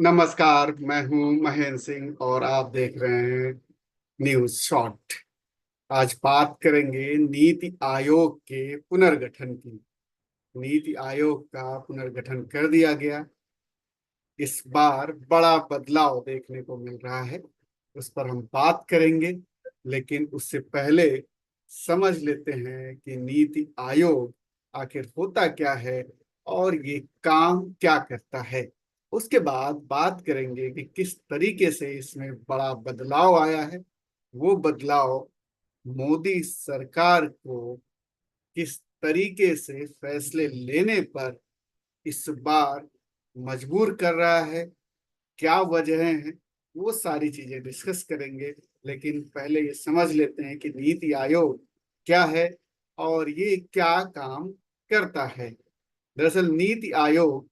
नमस्कार। मैं हूं महेंद्र सिंह और आप देख रहे हैं न्यूज शॉर्ट। आज बात करेंगे नीति आयोग के पुनर्गठन की। नीति आयोग का पुनर्गठन कर दिया गया। इस बार बड़ा बदलाव देखने को मिल रहा है, उस पर हम बात करेंगे। लेकिन उससे पहले समझ लेते हैं कि नीति आयोग आखिर होता क्या है और ये काम क्या करता है। उसके बाद बात करेंगे कि किस तरीके से इसमें बड़ा बदलाव आया है। वो बदलाव मोदी सरकार को किस तरीके से फैसले लेने पर इस बार मजबूर कर रहा है, क्या वजह है, वो सारी चीजें डिस्कस करेंगे। लेकिन पहले ये समझ लेते हैं कि नीति आयोग क्या है और ये क्या काम करता है। दरअसल नीति आयोग,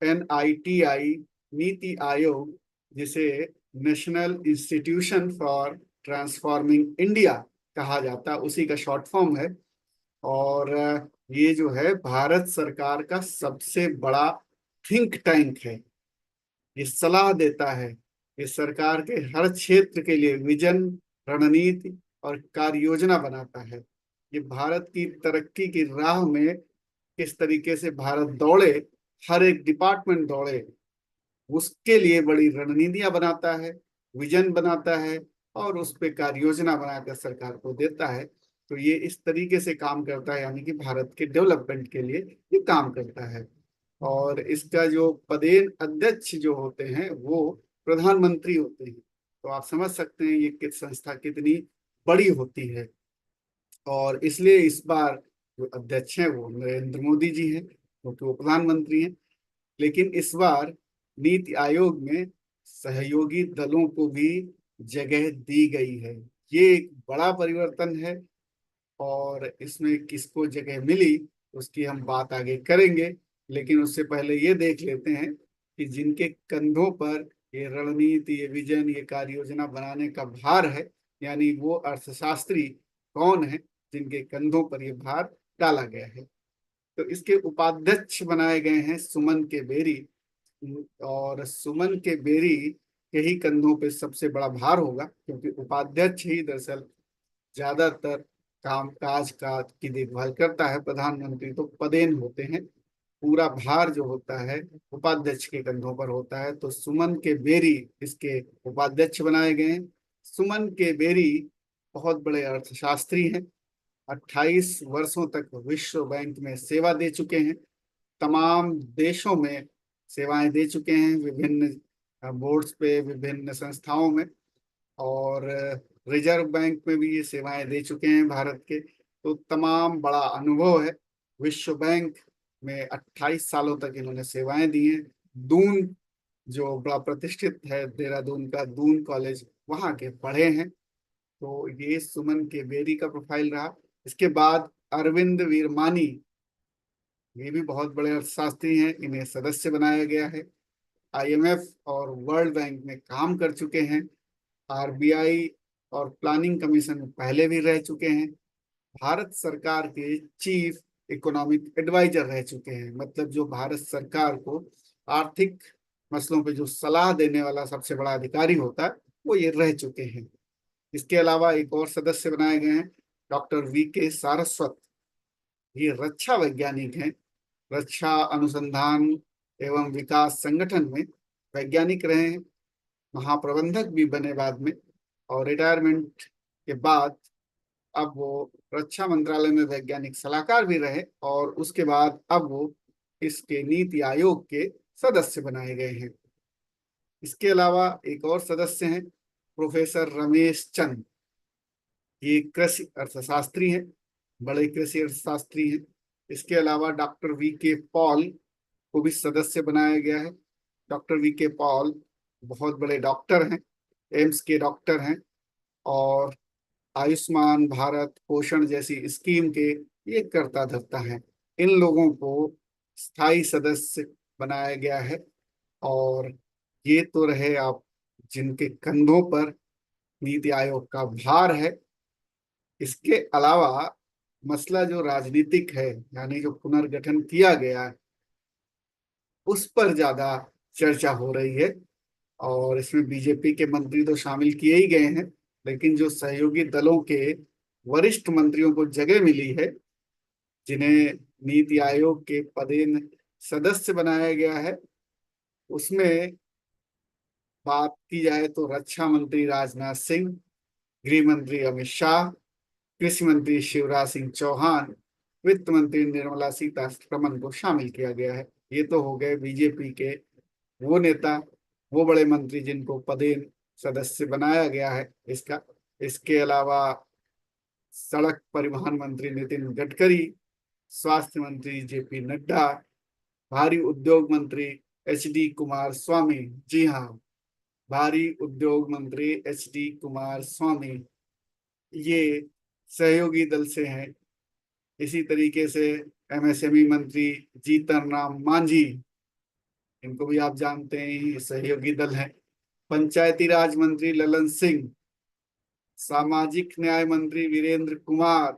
NITI, नीति आयोग, जिसे national institution for transforming India कहा जाता, उसी का शॉर्ट फॉर्म है। और ये जो है भारत सरकार का सबसे बड़ा थिंक टैंक है। ये सलाह देता है, ये सरकार के हर क्षेत्र के लिए विजन, रणनीति और कार्य योजना बनाता है। ये भारत की तरक्की की राह में किस तरीके से भारत दौड़े, हर एक डिपार्टमेंट दौड़े, उसके लिए बड़ी रणनीतियां बनाता है, विजन बनाता है और उस पे कार्य योजना बनाकर सरकार को देता है। तो ये इस तरीके से काम करता है, यानी कि भारत के डेवलपमेंट के लिए ये काम करता है। और इसका जो पदेन अध्यक्ष जो होते हैं वो प्रधानमंत्री होते हैं। तो आप समझ सकते हैं ये संस्था कितनी बड़ी होती है। और इसलिए इस बार जो अध्यक्ष हैं वो नरेंद्र मोदी जी हैं, क्योंकि वो प्रधानमंत्री हैं। लेकिन इस बार नीति आयोग में सहयोगी दलों को भी जगह दी गई है। ये एक बड़ा परिवर्तन है और इसमें किसको जगह मिली उसकी हम बात आगे करेंगे। लेकिन उससे पहले ये देख लेते हैं कि जिनके कंधों पर ये रणनीति, ये विजन, ये कार्य योजना बनाने का भार है, यानी वो अर्थशास्त्री कौन है जिनके कंधों पर ये भार डाला गया है। तो इसके उपाध्यक्ष बनाए गए हैं सुमन के बेरी। और सुमन के बेरी के ही कंधों पे सबसे बड़ा भार होगा, क्योंकि उपाध्यक्ष ही दरअसल ज्यादातर काम काज का की देखभाल करता है। प्रधानमंत्री तो पदेन होते हैं, पूरा भार जो होता है उपाध्यक्ष के कंधों पर होता है। तो सुमन के बेरी इसके उपाध्यक्ष बनाए गए हैं। सुमन के बेरी बहुत बड़े अर्थशास्त्री हैं। 28 वर्षों तक विश्व बैंक में सेवा दे चुके हैं, तमाम देशों में सेवाएं दे चुके हैं, विभिन्न बोर्ड्स पे, विभिन्न संस्थाओं में। और रिजर्व बैंक में भी ये सेवाएं दे चुके हैं भारत के। तो तमाम बड़ा अनुभव है। विश्व बैंक में 28 सालों तक इन्होंने सेवाएं दी हैं। दून जो बड़ा प्रतिष्ठित है, देहरादून का दून कॉलेज, वहाँ के पढ़े हैं। तो ये सुमन के बेरी का प्रोफाइल रहा। इसके बाद अरविंद वीरमानी, ये भी बहुत बड़े अर्थशास्त्री हैं, इन्हें सदस्य बनाया गया है। IMF और वर्ल्ड बैंक में काम कर चुके हैं। RBI और प्लानिंग कमीशन में पहले भी रह चुके हैं। भारत सरकार के चीफ इकोनॉमिक एडवाइजर रह चुके हैं, मतलब जो भारत सरकार को आर्थिक मसलों पे जो सलाह देने वाला सबसे बड़ा अधिकारी होता है, वो ये रह चुके हैं। इसके अलावा एक और सदस्य बनाए गए हैं, डॉक्टर VK सारस्वत। ये रक्षा वैज्ञानिक हैं, रक्षा अनुसंधान एवं विकास संगठन में वैज्ञानिक रहे हैं, महाप्रबंधक भी बने बाद में। और रिटायरमेंट के बाद अब वो रक्षा मंत्रालय में वैज्ञानिक सलाहकार भी रहे, और उसके बाद अब वो इसके नीति आयोग के सदस्य बनाए गए हैं। इसके अलावा एक और सदस्य हैं, प्रोफेसर रमेश चंद। ये कृषि अर्थशास्त्री हैं, बड़े कृषि अर्थशास्त्री हैं। इसके अलावा डॉक्टर VK पॉल को भी सदस्य बनाया गया है। डॉक्टर VK पॉल बहुत बड़े डॉक्टर हैं, एम्स के डॉक्टर हैं, और आयुष्मान भारत, पोषण जैसी स्कीम के ये करता धरता है। इन लोगों को स्थायी सदस्य बनाया गया है। और ये तो रहे आप जिनके कंधों पर नीति आयोग का भार है। इसके अलावा मसला जो राजनीतिक है, यानी जो पुनर्गठन किया गया है, उस पर ज्यादा चर्चा हो रही है। और इसमें बीजेपी के मंत्री तो शामिल किए ही गए हैं, लेकिन जो सहयोगी दलों के वरिष्ठ मंत्रियों को जगह मिली है, जिन्हें नीति आयोग के पदेन सदस्य बनाया गया है, उसमें बात की जाए तो रक्षा मंत्री राजनाथ सिंह, गृह मंत्री अमित शाह, कृषि मंत्री शिवराज सिंह चौहान, वित्त मंत्री निर्मला सीतारमण को शामिल किया गया है। ये तो हो गए बीजेपी के वो नेता, वो बड़े मंत्री जिनको पदेन सदस्य बनाया गया है। इसके अलावा सड़क परिवहन मंत्री नितिन गडकरी, स्वास्थ्य मंत्री जेपी नड्डा, भारी उद्योग मंत्री एच डी कुमार स्वामी, जी हाँ, भारी उद्योग मंत्री एच डी कुमार स्वामी, ये सहयोगी दल से हैं। इसी तरीके से एमएसएमई मंत्री जीतन राम मांझी, इनको भी आप जानते हैं, ये सहयोगी दल है। पंचायती राज मंत्री ललन सिंह, सामाजिक न्याय मंत्री वीरेंद्र कुमार,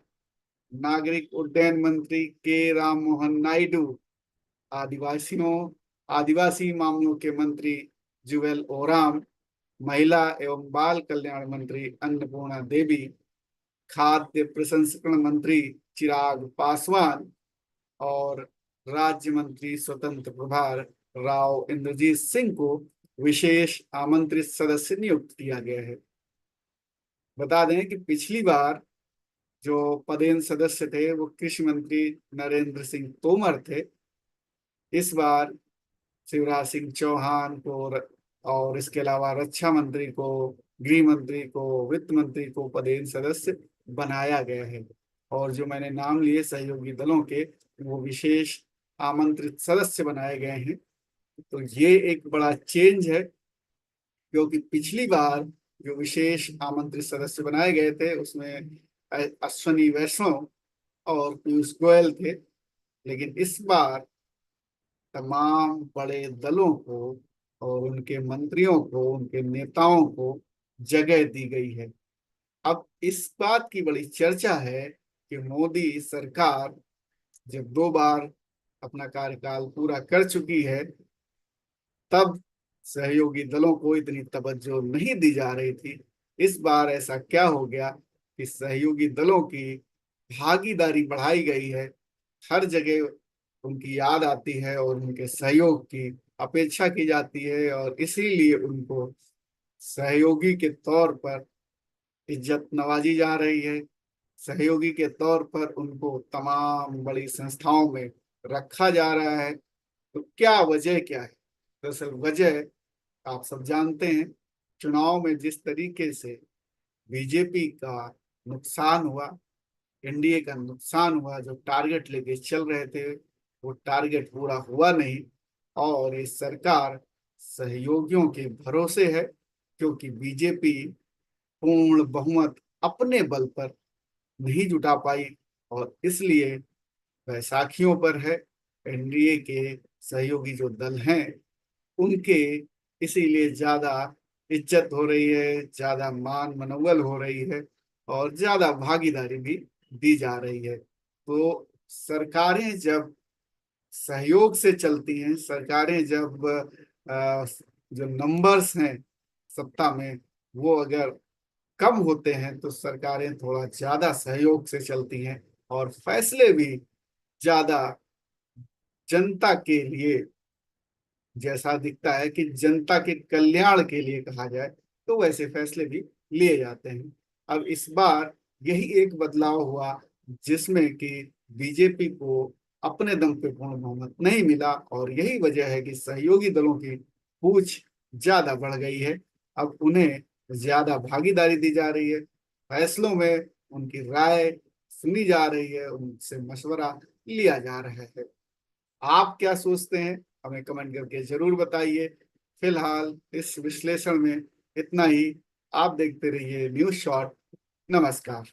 नागरिक उड्डयन मंत्री के राम मोहन नायडू, आदिवासियों आदिवासी मामलों के मंत्री जुवेल ओराम, महिला एवं बाल कल्याण मंत्री अन्नपूर्णा देवी, खाद्य प्रसंस्करण मंत्री चिराग पासवान और राज्य मंत्री स्वतंत्र प्रभार राव इंद्रजीत सिंह को विशेष आमंत्रित सदस्य नियुक्त किया गया है। बता दें कि पिछली बार जो पदेन सदस्य थे वो कृषि मंत्री नरेंद्र सिंह तोमर थे। इस बार शिवराज सिंह चौहान को और इसके अलावा रक्षा मंत्री को, गृह मंत्री को, वित्त मंत्री को पदेन सदस्य बनाया गया है। और जो मैंने नाम लिए सहयोगी दलों के, वो विशेष आमंत्रित सदस्य बनाए गए हैं। तो ये एक बड़ा चेंज है, क्योंकि पिछली बार जो विशेष आमंत्रित सदस्य बनाए गए थे उसमें अश्वनी वैष्णव और पीयूष गोयल थे, लेकिन इस बार तमाम बड़े दलों को और उनके मंत्रियों को, उनके नेताओं को जगह दी गई है। अब इस बात की बड़ी चर्चा है कि मोदी सरकार जब 2 बार अपना कार्यकाल पूरा कर चुकी है, तब सहयोगी दलों को इतनी तवज्जो नहीं दी जा रही थी। इस बार ऐसा क्या हो गया कि सहयोगी दलों की भागीदारी बढ़ाई गई है, हर जगह उनकी याद आती है और उनके सहयोग की अपेक्षा की जाती है, और इसीलिए उनको सहयोगी के तौर पर इज्जत नवाजी जा रही है। सहयोगी के तौर पर उनको तमाम बड़ी संस्थाओं में रखा जा रहा है। तो क्या वजह क्या है? दरअसल वजह आप सब जानते हैं। चुनाव में जिस तरीके से बीजेपी का नुकसान हुआ, एनडीए का नुकसान हुआ, जो टारगेट लेके चल रहे थे वो टारगेट पूरा हुआ नहीं, और ये सरकार सहयोगियों के भरोसे है, क्योंकि बीजेपी पूर्ण बहुमत अपने बल पर नहीं जुटा पाई, और इसलिए बैसाखियों पर है। एनडीए के सहयोगी जो दल हैं उनके इसीलिए ज्यादा इज्जत हो रही है, ज्यादा मान मनौवल हो रही है, और ज्यादा भागीदारी भी दी जा रही है। तो सरकारें जब सहयोग से चलती हैं, सरकारें जब जो नंबर्स हैं सत्ता में वो अगर कम होते हैं, तो सरकारें थोड़ा ज्यादा सहयोग से चलती हैं और फैसले भी ज्यादा जनता के लिए, जैसा दिखता है कि जनता के कल्याण के लिए कहा जाए, तो वैसे फैसले भी लिए जाते हैं। अब इस बार यही एक बदलाव हुआ, जिसमें कि बीजेपी को अपने दम पे पूर्ण बहुमत नहीं मिला, और यही वजह है कि सहयोगी दलों की पूछ ज्यादा बढ़ गई है। अब उन्हें ज्यादा भागीदारी दी जा रही है, फैसलों में उनकी राय सुनी जा रही है, उनसे मशवरा लिया जा रहा है। आप क्या सोचते हैं, हमें कमेंट करके जरूर बताइए। फिलहाल इस विश्लेषण में इतना ही। आप देखते रहिए न्यूज शॉट। नमस्कार।